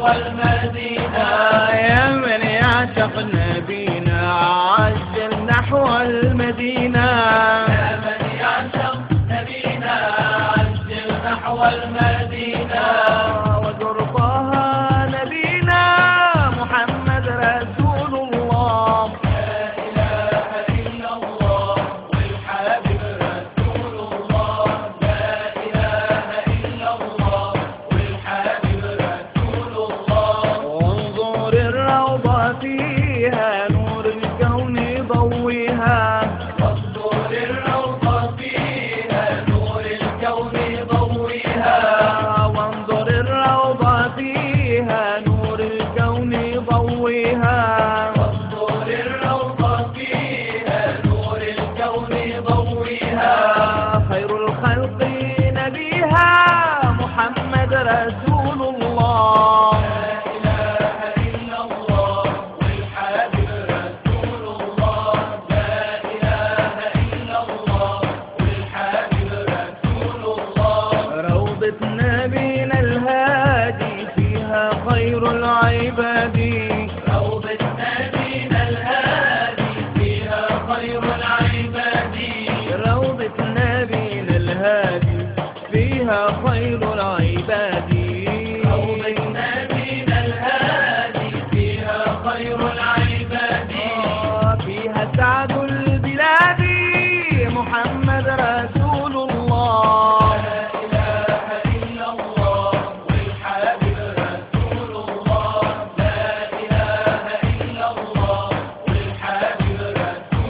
نحو المدينة. يا من يعشق نبينا عجل نحو المدينة. يا من يعشق نبينا عجل نحو المدينة. وزر طه نبينا محمد رسول الله. لا إله إلا الله والحبيب رسول الله. لا إله إلا الله والحبيب رسول الله. وانظر الروضة فيها نور الكون ضويها. وانظر الروضة فيها نور الكون ضويها. وانظر الروضة فيها نور الكون ضويها. وانظر الروضة فيها نور الكون ضويها. خير الخلق نبيها محمد رسول الله. لا إله إلا الله والحبيب رسول الله. لا إله إلا الله والحبيب رسول الله. روضة نبينا الهادي فيها خير العباد. روضة نبينا الهادي فيها خير العباد. روضة نبينا الهادي فيها خير العباد. روضة نبينا الهادي فيها خير العباد.